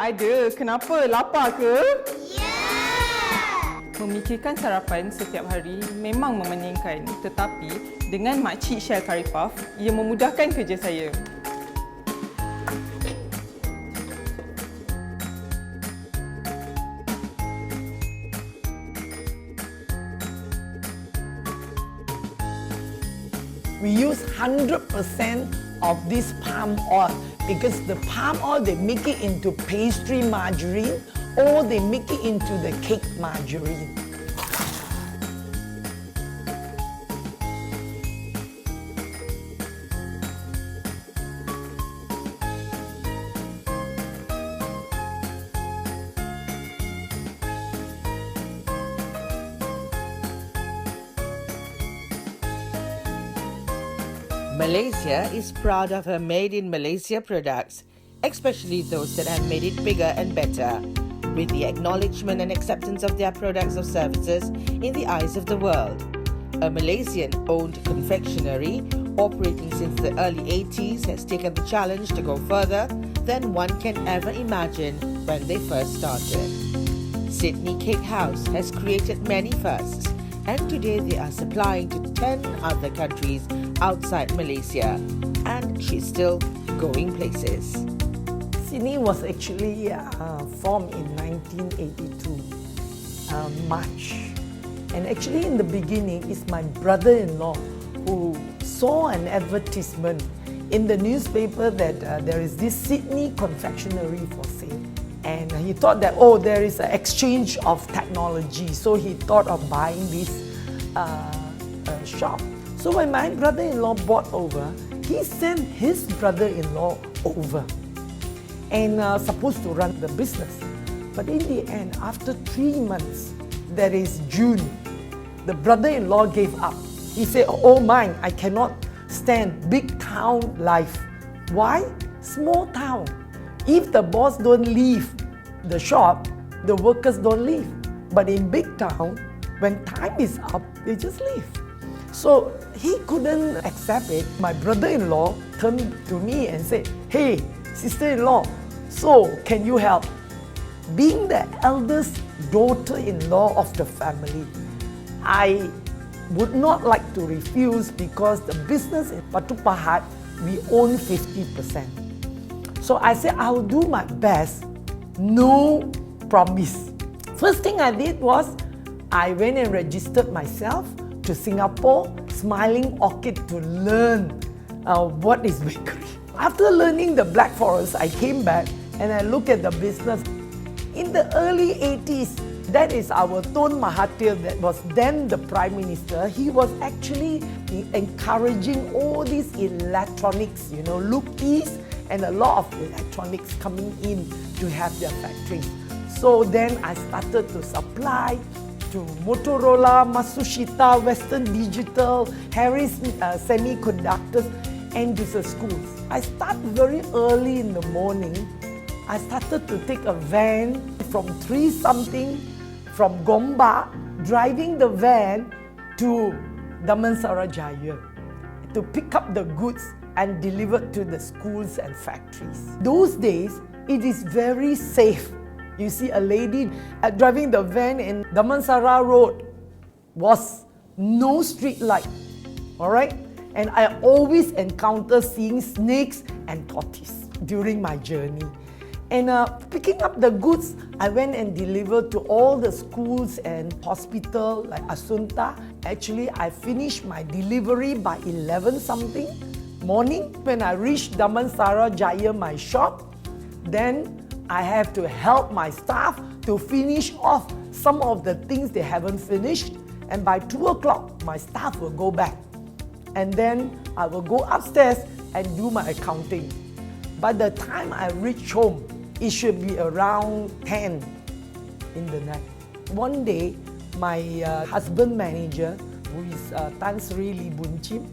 Ada. Kenapa? Lapar ke? Ya! Memikirkan sarapan setiap hari memang memeningkan. Tetapi dengan Mak'Cik Shell Curry Puff, ia memudahkan kerja saya. We use 100% of this palm oil because the palm oil, they make it into pastry margarine or they make it into the cake margarine. Malaysia is proud of her Made in Malaysia products, especially those that have made it bigger and better, with the acknowledgement and acceptance of their products or services in the eyes of the world. A Malaysian-owned confectionery operating since the early 80s has taken the challenge to go further than one can ever imagine when they first started. Sydney Cake House has created many firsts, and today they are supplying to 10 other countries outside Malaysia, and she's still going places. Sydney was actually formed in 1982, March. And actually in the beginning, it's my brother-in-law who saw an advertisement in the newspaper that there is this Sydney confectionery for sale. And he thought that, oh, there is an exchange of technology. So he thought of buying this shop. So when my brother-in-law bought over, he sent his brother-in-law over and supposed to run the business. But in the end, after 3 months, that is June, the brother-in-law gave up. He said, oh my, I cannot stand big town life. Why? Small town. If the boss don't leave the shop, the workers don't leave. But in big town, when time is up, they just leave. So he couldn't accept it. My brother-in-law turned to me and said, hey, sister-in-law, so can you help? Being the eldest daughter-in-law of the family, I would not like to refuse because the business in Batu Pahat, we own 50%. So I said, I'll do my best, no promise. First thing I did was, I went and registered myself to Singapore Smiling Orchid to learn what is bakery. After learning the Black Forest, I came back and I looked at the business. In the early 80s, that is our Tun Mahathir, that was then the Prime Minister. He was actually encouraging all these electronics, look east, and a lot of electronics coming in to have their factories. So then I started to supply to Motorola, Matsushita, Western Digital, Harris Semiconductors, and to the schools. I start very early in the morning. I started to take a van from 3-something from Gombak, driving the van to Damansara Jaya to pick up the goods and deliver to the schools and factories. Those days, it is very safe. You see a lady driving the van in Damansara Road, was no street light, all right? And I always encounter seeing snakes and tortoise during my journey. And picking up the goods, I went and delivered to all the schools and hospital like Asunta. Actually, I finished my delivery by 11-something morning. When I reached Damansara Jaya, my shop, then I have to help my staff to finish off some of the things they haven't finished. And by 2 o'clock, my staff will go back. And then I will go upstairs and do my accounting. By the time I reach home, it should be around 10 in the night. One day, my husband manager, who is Tan Sri Lee Boon Chim,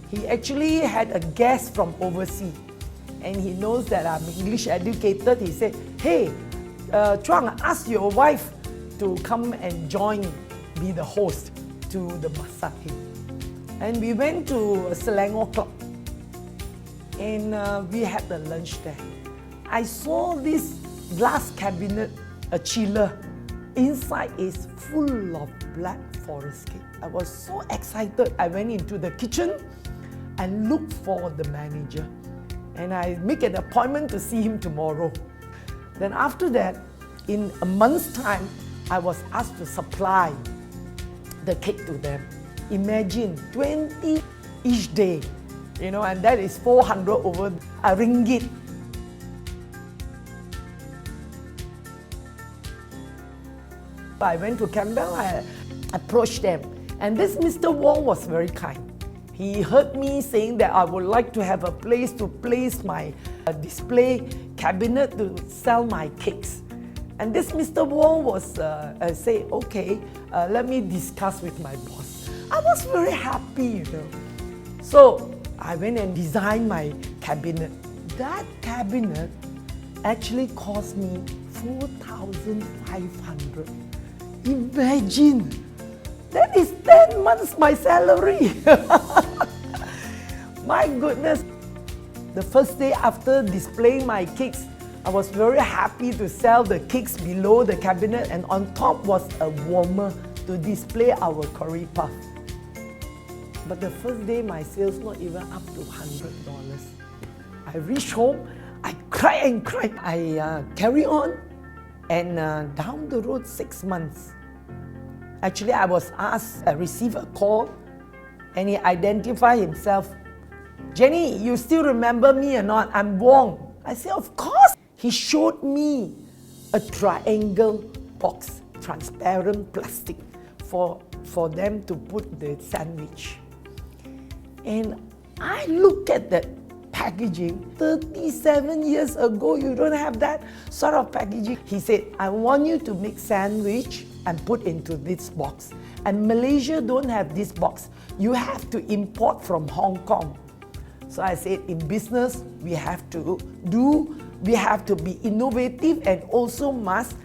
he actually had a guest from overseas. And he knows that I'm English educated. He said, hey, Chuang, ask your wife to come and join, be the host to the masak. And we went to Selangor Club. And we had the lunch there. I saw this glass cabinet, a chiller. Inside is full of black forest cake. I was so excited. I went into the kitchen and looked for the manager. And I make an appointment to see him tomorrow. Then after that, in a month's time, I was asked to supply the cake to them. Imagine 20 each day, you know, and that is 400 over a ringgit. I went to Campbell, I approached them, and this Mr. Wong was very kind. He heard me saying that I would like to have a place to place my display cabinet to sell my cakes. And this Mr. Wong was say, okay, let me discuss with my boss. I was very happy, you know. So I went and designed my cabinet. That cabinet actually cost me 4,500. Imagine, that is 10 months my salary. My goodness. The first day after displaying my cakes, I was very happy to sell the cakes below the cabinet, and on top was a warmer to display our curry puff. But the first day my sales not even up to $100. I reached home, I cried and cried. I carry on, and down the road 6 months. Actually, I was asked, I received a call, and he identified himself. Jenny, you still remember me or not? I'm Wong. I said, of course. He showed me a triangle box, transparent plastic, for them to put the sandwich. And I look at that packaging. 37 years ago, you don't have that sort of packaging. He said, I want you to make sandwich and put into this box. And Malaysia don't have this box. You have to import from Hong Kong. So I said, in business, we have to be innovative, and also must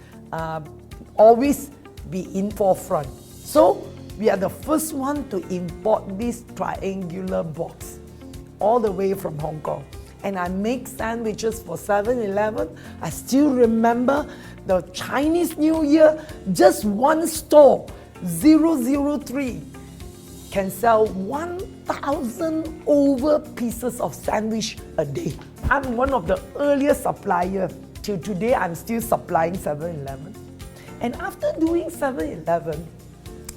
always be in forefront. So we are the first one to import this triangular box all the way from Hong Kong. And I make sandwiches for 7-Eleven. I still remember the Chinese New Year, just one store, 003, can sell 1,000 over pieces of sandwich a day. I'm one of the earliest suppliers. Till today, I'm still supplying 7-Eleven. And after doing 7-Eleven,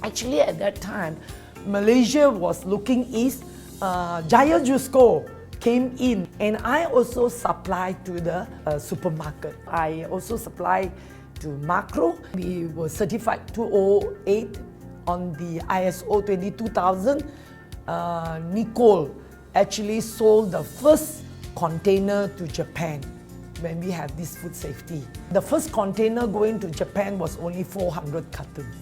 actually at that time, Malaysia was looking east. Jaya Jusco came in, and I also supplied to the supermarket. I also supplied to Macro. We were certified 208 on the ISO 22000. Nicole actually sold the first container to Japan when we had this food safety. The first container going to Japan was only 400 cartons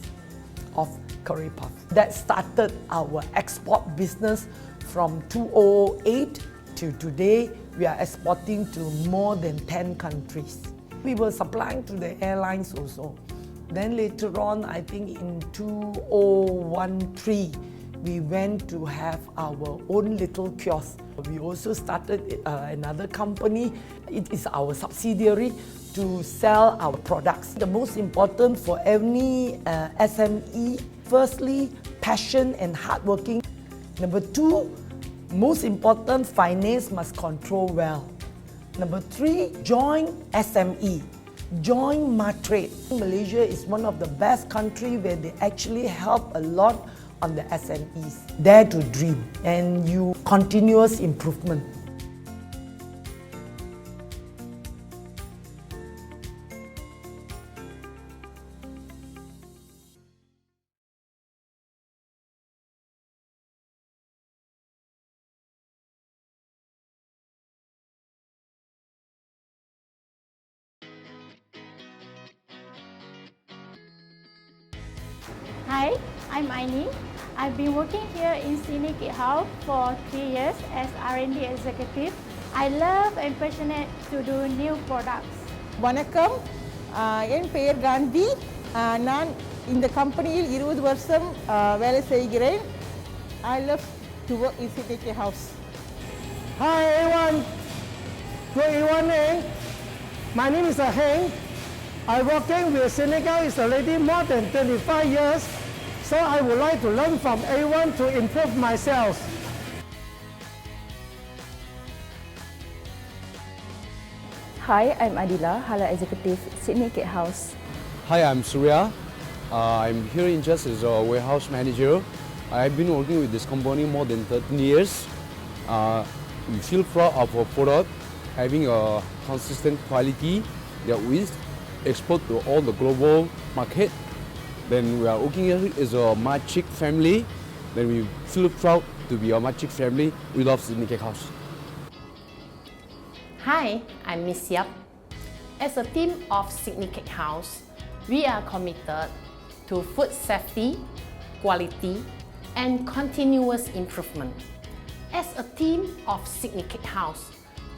of curry puff. That started our export business from 2008 to today. We are exporting to more than 10 countries. We were supplying to the airlines also. Then later on, I think in 2013, we went to have our own little kiosk. We also started another company. It is our subsidiary to sell our products. The most important for any SME, firstly, passion and hardworking. Number 2, most important, finance must control well. Number 3, join SME. Join Mak'Cik. Malaysia is one of the best countries where they actually help a lot on the SMEs. Dare to dream, and you continuous improvement. Hi, I'm Aini. I've been working here in Sini Cake House for 3 years as R&D executive. I love and passionate to do new products. வணக்கம் என் பெயர் காந்தி நான் இந்த கம்பெனியில் 20 வருஷம் வேலை செய்கிறேன். I love to work in Sini Cake House. Hi everyone, good evening. My name is Heng. I working with Senegal is already more than 25 years, so I would like to learn from everyone to improve myself. Hi, I'm Adila, Halal Executive, Sydney Cake House. Hi, I'm Surya. I'm here in just as a warehouse manager. I've been working with this company more than 13 years. We feel proud of our product, having a consistent quality that we export to all the global market. Then we are working here as a Mak'Cik family. Then we feel proud to be a Mak'Cik family. We love Sydney Cake House. Hi, I'm Miss Yap. As a team of Sydney Cake House, we are committed to food safety, quality, and continuous improvement. As a team of Sydney Cake House,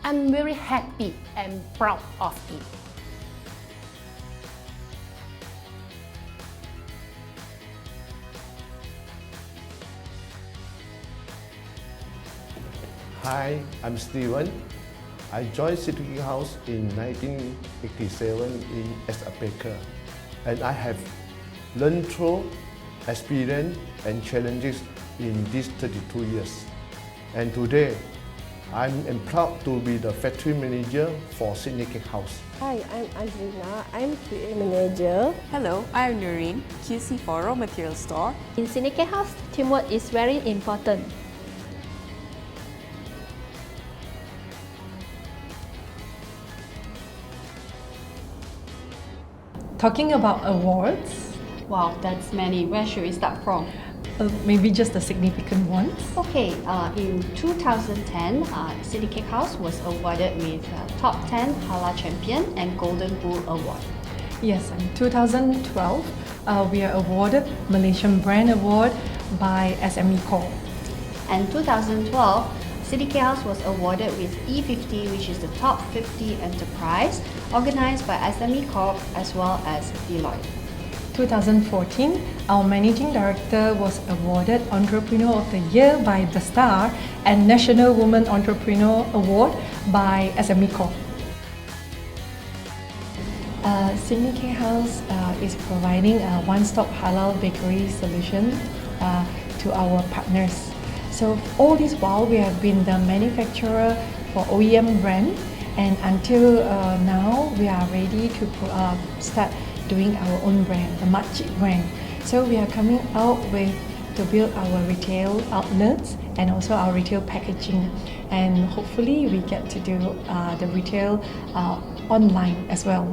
I'm very happy and proud of it. Hi, I'm Steven. I joined Sydney Cake House in 1987 as a baker, and I have learned through experience and challenges in these 32 years. And today, I'm proud to be the factory manager for Sydney Cake House. Hi, I'm Azrina. I'm QA manager. Hello, I'm Noreen, QC for Raw Material Store. In Sydney Cake House, teamwork is very important. Talking about awards, wow, that's many. Where should we start from? Maybe just the significant ones. Okay, in 2010, Sydney Cake House was awarded with Top 10 Halal Champion and Golden Bull Award. Yes, in 2012, we are awarded Malaysian Brand Award by SME Corp. And 2012, Sydney Cake House was awarded with E50, which is the top 50 enterprise, organized by SME Corp as well as Deloitte. 2014, our Managing Director was awarded Entrepreneur of the Year by The Star and National Women Entrepreneur Award by SME Corp. Sydney Cake House is providing a one-stop halal bakery solution to our partners. So all this while, we have been the manufacturer for OEM brand, and until now, we are ready to start doing our own brand, the Mak'Cik brand. So we are coming out to build our retail outlets and also our retail packaging, and hopefully we get to do the retail online as well.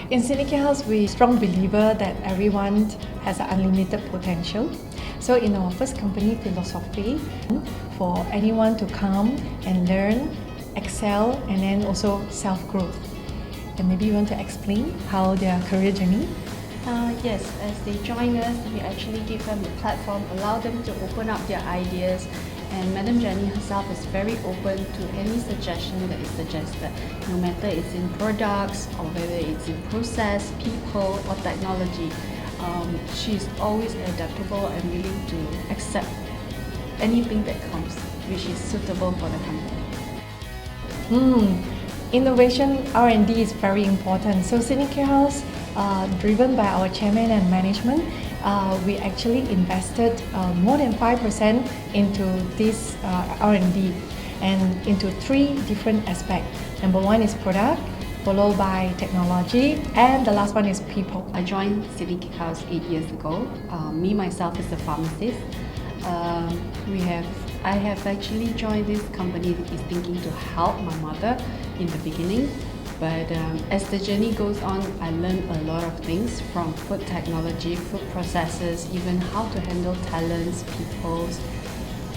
In Sydney Cake House, we are strong believer that everyone has an unlimited potential. So in our first company philosophy, for anyone to come and learn, excel, and then also self-growth. And maybe you want to explain how their career journey? Yes, as they join us, we actually give them a platform, allow them to open up their ideas, and Madam Jenny herself is very open to any suggestion that is suggested, no matter it's in products or whether it's in process, people, or technology. She's always adaptable and willing to accept anything that comes, which is suitable for the company. Innovation R&D is very important. So Sydney Cake House, driven by our chairman and management, we actually invested more than 5% into this R&D and into 3 different aspects. Number 1 is product, followed by technology, and the last one is people. I joined Sydney Cake House 8 years ago. Me myself is a pharmacist. I have actually joined this company is thinking to help my mother in the beginning, but as the journey goes on, I learned a lot of things from food technology, food processes, even how to handle talents, peoples,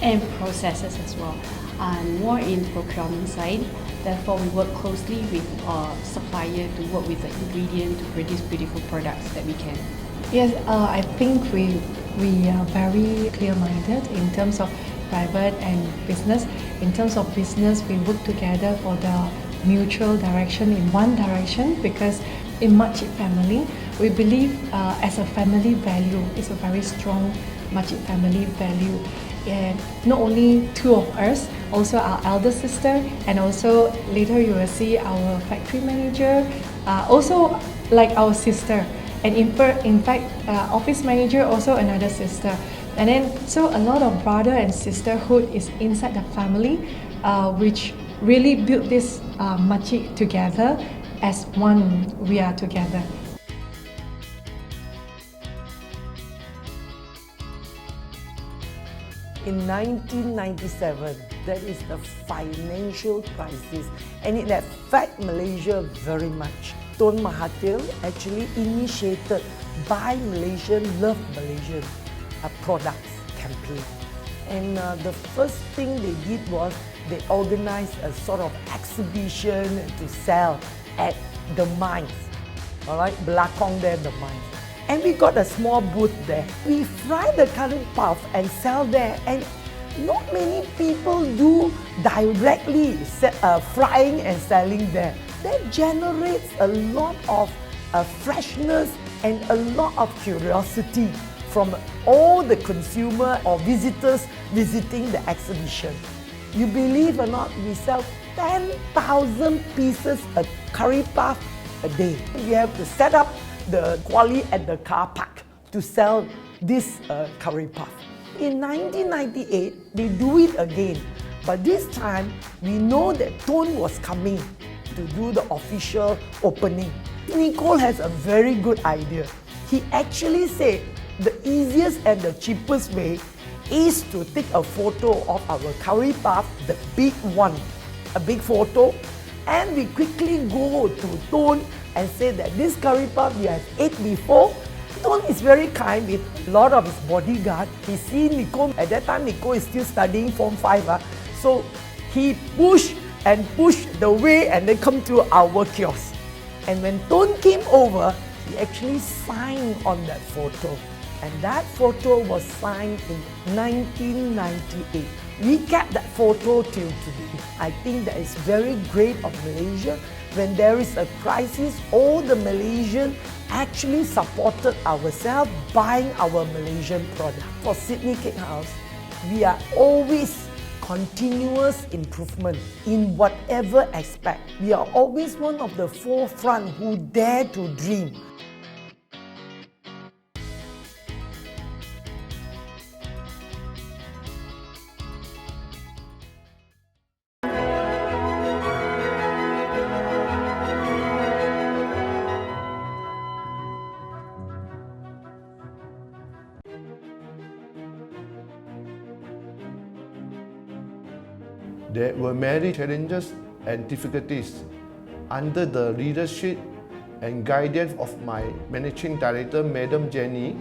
and processes as well. I'm more in procurement side, therefore we work closely with a supplier to work with the ingredient to produce beautiful products that we can. Yes, I think we are very clear-minded in terms of private and business. In terms of business, we work together for the mutual direction in one direction, because in Mak'Cik family, we believe as a family value, it's a very strong Mak'Cik family value. and not only two of us, also our elder sister, and also later you will see our factory manager, also like our sister, and in fact office manager also another sister. And then so a lot of brother and sisterhood is inside the family, which really built this Mak'Cik together as one. We are together. In 1997, that is the financial crisis, and it affected Malaysia very much. Tun Mahathir actually initiated Buy Malaysian, Love Malaysian products campaign. And the first thing they did was they organized a sort of exhibition to sell at the mines. All right, belakang there, the mines. And we got a small booth there. We fry the curry puff and sell there, and not many people do directly frying and selling there. That generates a lot of freshness and a lot of curiosity from all the consumer or visitors visiting the exhibition. You believe or not, we sell 10,000 pieces of curry puff a day. We have to set up the quali at the car park to sell this curry puff. In 1998, they do it again, but this time we know that Tun was coming to do the official opening. Nicole has a very good idea. He actually said the easiest and the cheapest way is to take a photo of our curry puff, the big one, a big photo, and we quickly go to Tun and say that this curry puff you have ate before. Tun is very kind with a lot of his bodyguard. He see Nicole, at that time Nicole is still studying Form 5. So he pushed the way and then come to our kiosk. And when Tun came over, he actually signed on that photo. And that photo was signed in 1998. We kept that photo till today. I think that is very great of Malaysia. When there is a crisis, all the Malaysians actually supported ourselves buying our Malaysian product. For Sydney Cake House, we are always continuous improvement in whatever aspect. We are always one of the forefront who dare to dream. There were many challenges and difficulties. Under the leadership and guidance of my managing director, Madam Jenny,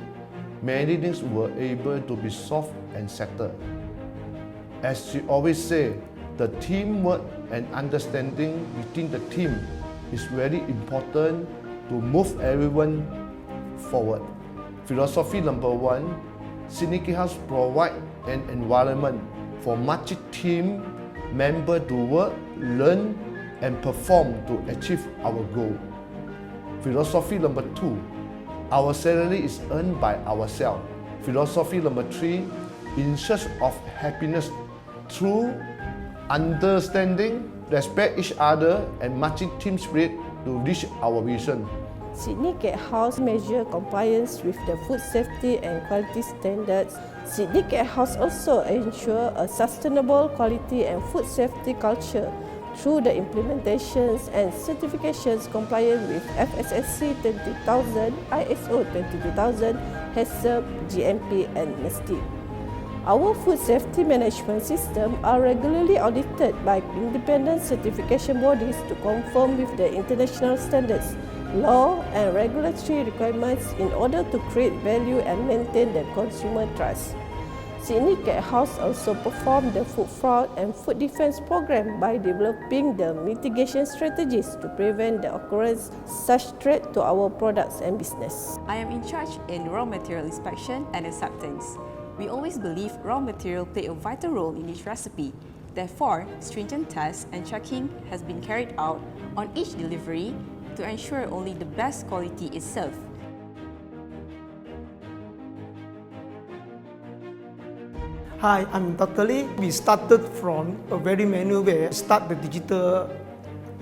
many things were able to be solved and settled. As she always said, the teamwork and understanding within the team is very important to move everyone forward. Philosophy number 1, Sydney Cake House provides an environment for Mak'Cik team members to work, learn, and perform to achieve our goal. Philosophy number 2, our salary is earned by ourselves. Philosophy number 3, in search of happiness through understanding, respect each other, and Mak'Cik team spirit to reach our vision. Sydney Cake House measure compliance with the food safety and quality standards. Sydney Cake House also ensure a sustainable quality and food safety culture through the implementations and certifications compliant with FSSC 20000, ISO 22000, HACCP, GMP and NESTI. Our food safety management system are regularly audited by independent certification bodies to conform with the international standards, law and regulatory requirements in order to create value and maintain the consumer trust. Sydney Cake House also performed the food fraud and food defense program by developing the mitigation strategies to prevent the occurrence of such threat to our products and business. I am in charge in raw material inspection and acceptance. We always believe raw material play a vital role in each recipe. Therefore, stringent tests and checking has been carried out on each delivery to ensure only the best quality is served. Hi, I'm Dr. Lee. We started from a very manual way, start the digital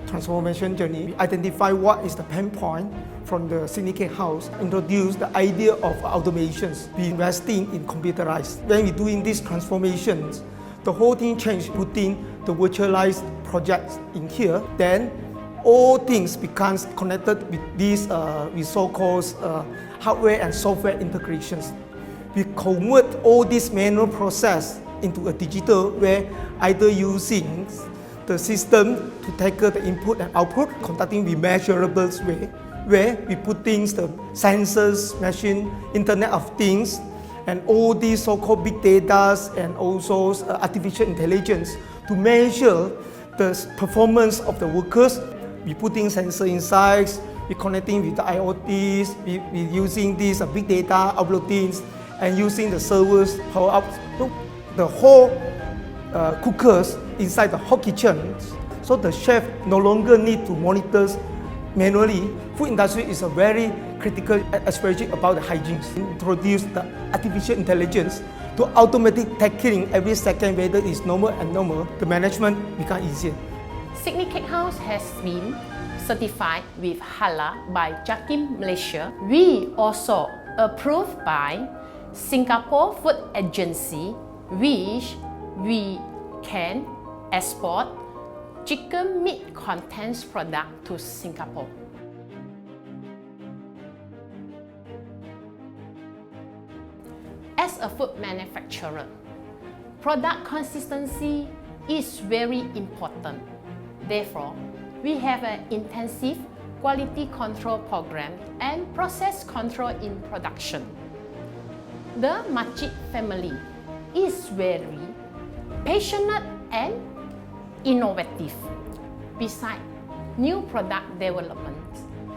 transformation journey. We identify what is the pain point from the Sydney Cake House, introduce the idea of automations. We investing in computerized. When we're doing these transformations, the whole thing changed, putting the virtualized projects in here. Then all things becomes connected with these with so-called hardware and software integrations. We convert all this manual process into a digital where either using the system to tackle the input and output, conducting the measurables way, where we put things, the sensors, machine, Internet of Things, and all these so-called big data and also artificial intelligence to measure the performance of the workers. We putting sensor inside, we connecting with the IoTs, we using these big data uploading, and using the servers power up. So the whole cookers inside the whole kitchen. So the chef no longer need to monitor manually. Food industry is a very critical, especially about the hygiene. Introduce the artificial intelligence to automatic tackling every second whether it's normal and normal. The management become easier. Sydney Cake House has been certified with Halal by Jakim Malaysia. We also approved by Singapore Food Agency, which we can export chicken meat contents product to Singapore. As a food manufacturer, product consistency is very important. Therefore, we have an intensive quality control program and process control in production. The Mak'Cik family is very passionate and innovative. Besides new product development,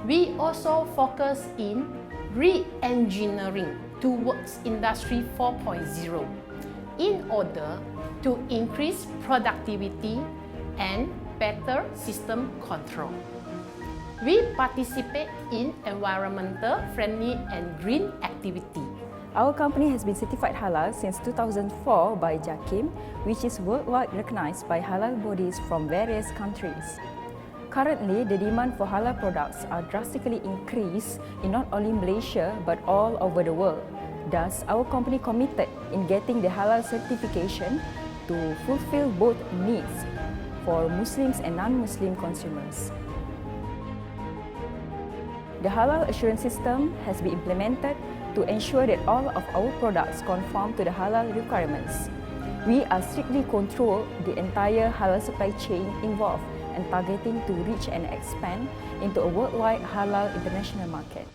we also focus in re-engineering towards Industry 4.0 in order to increase productivity and better system control. We participate in environmental friendly and green activity. Our company has been certified halal since 2004 by Jakim, which is worldwide recognized by halal bodies from various countries. Currently, the demand for halal products are drastically increased in not only Malaysia but all over the world. Thus, our company committed in getting the halal certification to fulfill both needs for Muslims and non-Muslim consumers. The halal assurance system has been implemented to ensure that all of our products conform to the halal requirements. We are strictly control the entire halal supply chain involved and targeting to reach and expand into a worldwide halal international market.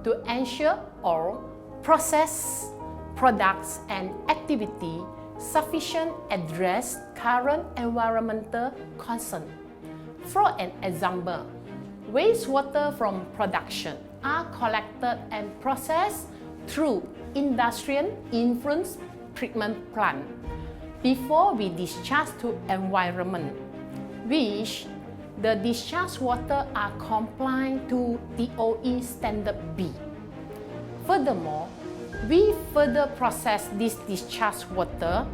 To ensure all process, products and activity sufficient address current environmental concern. For an example, wastewater from production are collected and processed through industrial influence treatment plant before we discharge to environment, which the discharge water are compliant to DOE Standard B. Furthermore, we further process this discharge water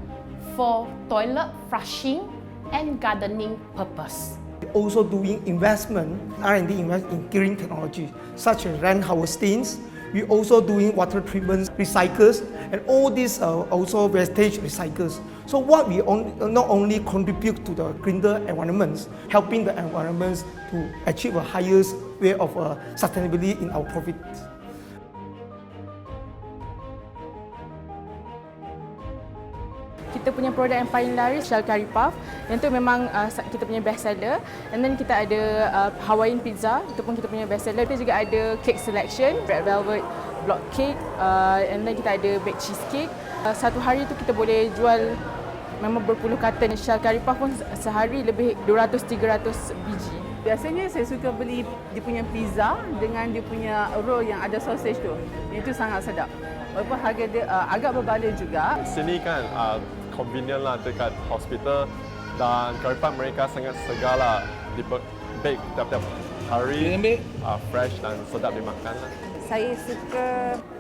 for toilet flushing and gardening purpose. Also doing investment, R&D investment in green technology, such as rain harvestings. We also doing water treatment recycles, and all these are also wastage recycles. So what we not only contribute to the greener environments, helping the environments to achieve a highest way of sustainability in our profits. Kita punya produk yang paling laris Sosial Curry Puff, yang tu memang kita punya best seller. And then kita ada Hawaiian pizza, itu pun kita punya best seller. Kita juga ada cake selection, red velvet block cake, and then kita ada baked cheesecake. Satu hari tu kita boleh jual memang berpuluh carton. Sosial Curry Puff pun sehari lebih 200-300 biji. Biasanya saya suka beli dia punya pizza dengan dia punya roll yang ada sausage tu. Itu sangat sedap. Walaupun harga dia agak berbalik juga. Sini kan convenient lah dekat hospital dan curry puff mereka sangat segar lah. Di bake tiap-tiap hari, fresh dan sedap dimakan lah. Saya suka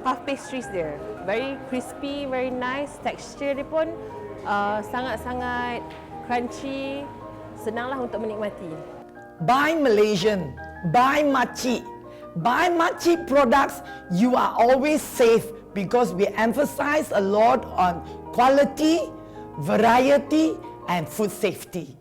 puff pastries dia. Very crispy, very nice. Texture dia pun sangat-sangat crunchy. Senanglah untuk menikmati. Buy Malaysian, buy Mak'Cik. Buy Mak'Cik products, you are always safe because we emphasize a lot on quality, variety and food safety.